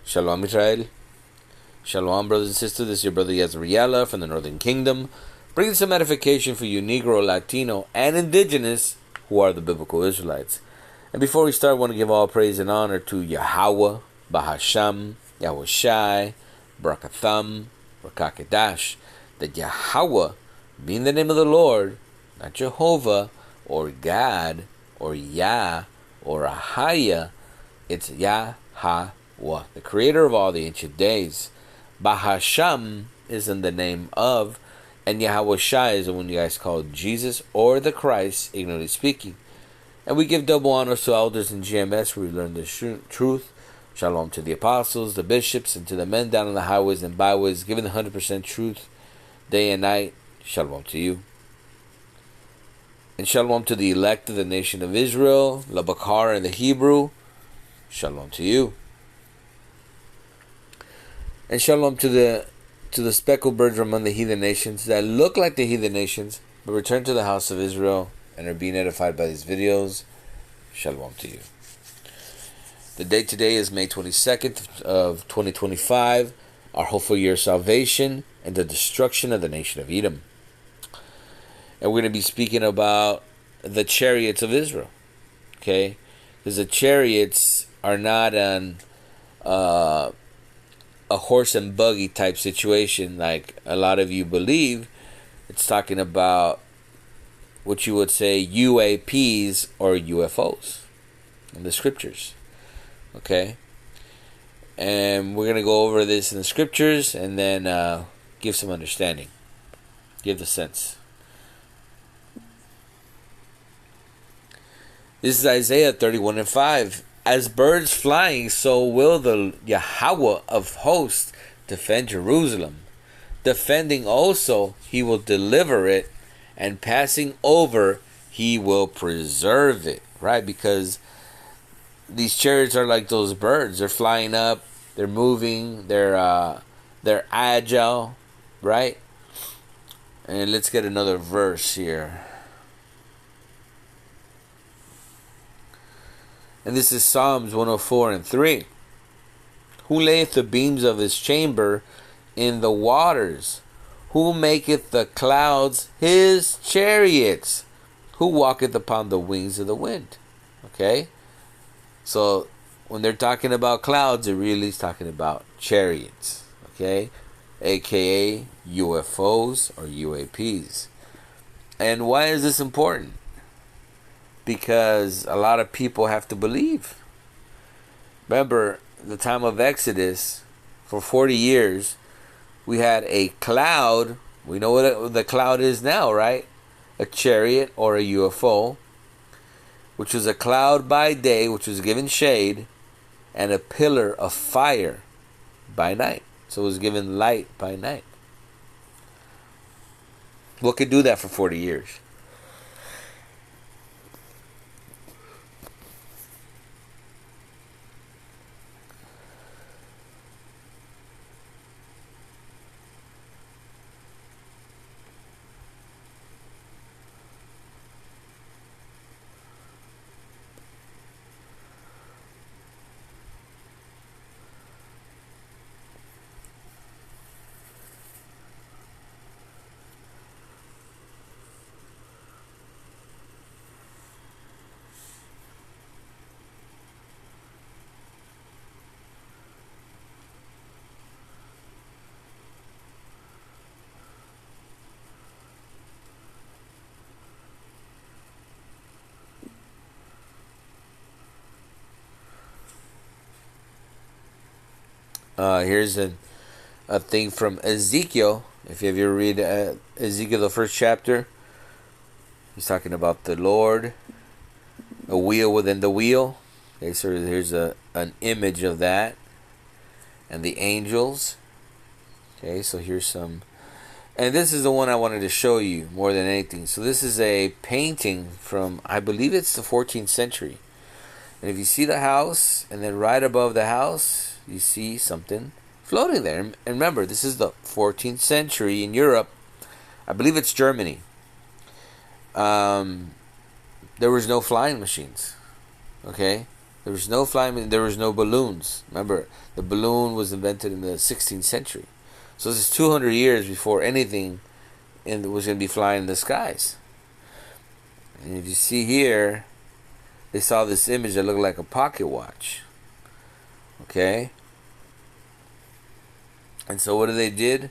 Shalom Israel. Shalom, brothers and sisters. This is your brother Yisraela from the Northern Kingdom, bringing some edification for you Negro, Latino, and Indigenous who are the biblical Israelites. And before we start, I want to give all praise and honor to Yahweh, Bahasham, Yahweh Shai, Barakatham, Rakakadash, that Yahweh being the name of the Lord, not Jehovah, or God, or Yah, or Ahaya, it's Yahweh, the creator of all the ancient days. Bahasham is in the name of, and Yahweh Shai is the one you guys call Jesus or the Christ, ignorantly speaking. And we give double honors to elders in GMS where we learn the truth. Shalom to the apostles, the bishops, and to the men down on the highways and byways, giving the 100% truth day and night. Shalom to you. And shalom to the elect of the nation of Israel, Labakar in the Hebrew. Shalom to you. And shalom to the speckled birds among the heathen nations that look like the heathen nations, but return to the house of Israel and are being edified by these videos. Shalom to you. The date today is May 22nd of 2025, our hopeful year of salvation and the destruction of the nation of Edom. And we're going to be speaking about the chariots of Israel. Okay? Because the chariots are not a horse and buggy type situation like a lot of you believe. It's talking about what you would say UAPs or UFOs in the scriptures. Okay? And we're going to go over this in the scriptures and then give some understanding. Give the sense. This is Isaiah 31:5. As birds flying, so will the Yahweh of hosts defend Jerusalem. Defending also, he will deliver it, and passing over, he will preserve it. Right? Because these chariots are like those birds. They're flying up, they're moving, they're agile, right? And let's get another verse here. And this is Psalms 104:3. Who layeth the beams of his chamber in the waters? Who maketh the clouds his chariots? Who walketh upon the wings of the wind? Okay? So, when they're talking about clouds, it really is talking about chariots. Okay? AKA UFOs or UAPs. And why is this important? Because a lot of people have to believe. Remember, the time of Exodus, for 40 years, we had a cloud. We know what the cloud is now, right? A chariot or a UFO, which was a cloud by day, which was given shade, and a pillar of fire by night. So it was given light by night. What could do that for 40 years? Here's a thing from Ezekiel. If you ever read Ezekiel, the first chapter, he's talking about the Lord, a wheel within the wheel. Okay, so here's an image of that, and the angels. Okay, so here's some, and this is the one I wanted to show you more than anything. So this is a painting from, I believe it's the 14th century. And if you see the house, and then right above the house, you see something floating there. And remember, this is the 14th century in Europe. I believe it's Germany. There was no flying machines. Okay? There was no flying. There was no balloons. Remember, the balloon was invented in the 16th century. So this is 200 years before anything was going to be flying in the skies. And if you see here, they saw this image that looked like a pocket watch. Okay? And so what did?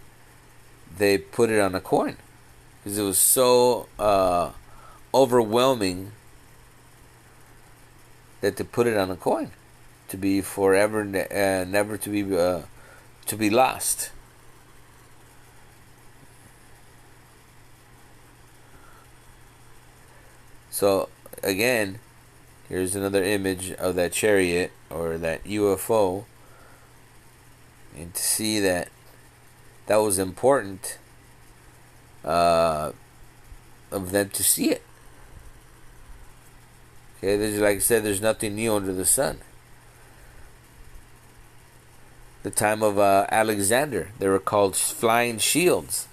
They put it on a coin. Because it was so overwhelming that they put it on a coin to be forever, never to be lost. So again, here's another image of that chariot or that UFO, and to see that was important of them to see it. Okay, like I said, there's nothing new under the sun. The time of Alexander, they were called flying shields.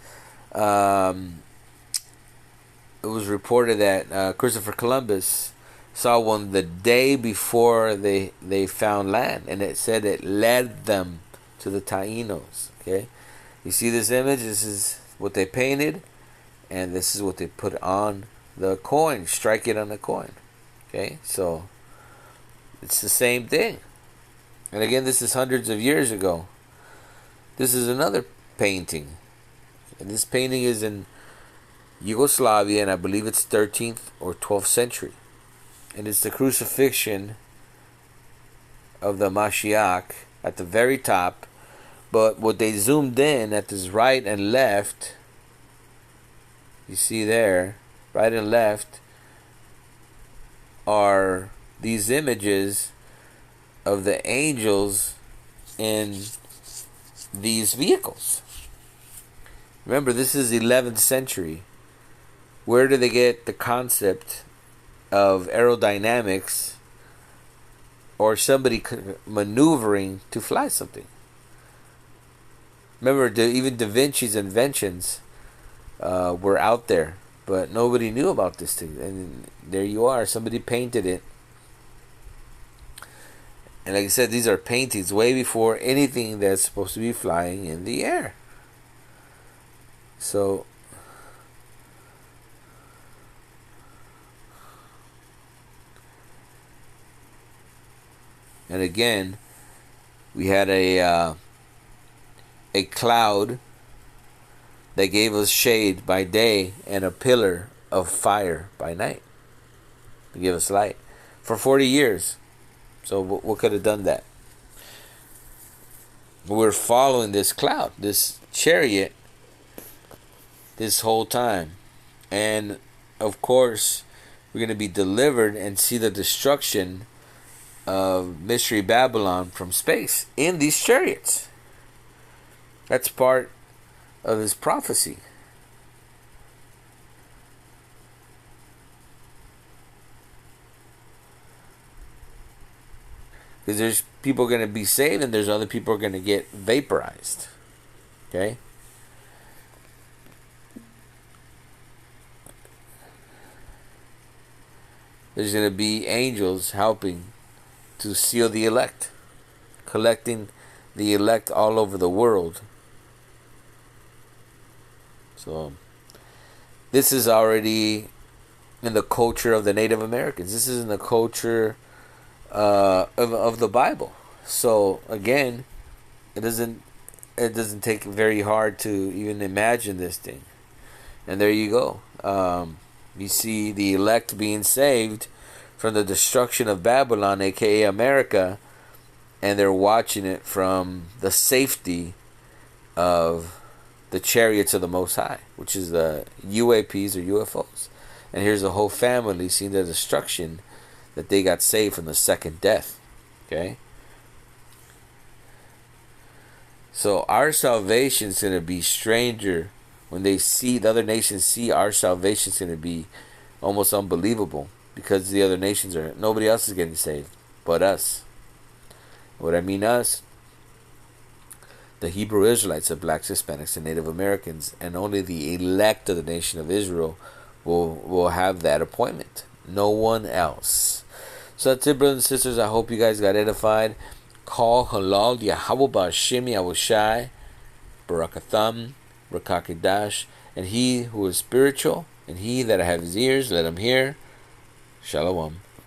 It was reported that Christopher Columbus saw one the day before they found land, and it said it led them to the Taínos. Okay, you see this image? This is what they painted, and this is what they put on the coin. Strike it on the coin. Okay, so it's the same thing. And again, this is hundreds of years ago. This is another painting, and this painting is in Yugoslavia, and I believe it's 13th or 12th century. And it's the crucifixion of the Mashiach at the very top. But what they zoomed in at this right and left, you see there, right and left, are these images of the angels in these vehicles. Remember, this is 11th century. Where do they get the concept of aerodynamics or somebody maneuvering to fly something? Remember, even Da Vinci's inventions were out there, but nobody knew about this thing. And there you are, somebody painted it. And like I said, these are paintings way before anything that's supposed to be flying in the air. So and again, we had a cloud that gave us shade by day and a pillar of fire by night to give us light for 40 years. So what could have done that? We're following this cloud, this chariot, this whole time. And of course, we're going to be delivered and see the destruction of Mystery Babylon from space in these chariots. That's part of his prophecy. Because there's people going to be saved and there's other people are going to get vaporized. Okay? There's going to be angels helping to seal the elect, collecting the elect all over the world. So this is already in the culture of the Native Americans. This is in the culture of the Bible. So again, it doesn't take very hard to even imagine this thing. And there you go. You see the elect being saved from the destruction of Babylon, aka America, and they're watching it from the safety of the chariots of the Most High, which is the UAPs or UFOs. And here's a whole family seeing the destruction that they got saved from the second death. Okay? So our salvation is going to be stranger when they see, the other nations see our salvation is going to be almost unbelievable, because the other nations are, nobody else is getting saved but us. What I mean us, the Hebrew Israelites, the blacks, Hispanics, and Native Americans, and only the elect of the nation of Israel will have that appointment. No one else. So that's it, brothers and sisters. I hope you guys got edified. Call halal Yahweh Ba'Shem Yahushai Barakatham Rakakidash, and he who is spiritual, and he that have his ears, let him hear. Shalom.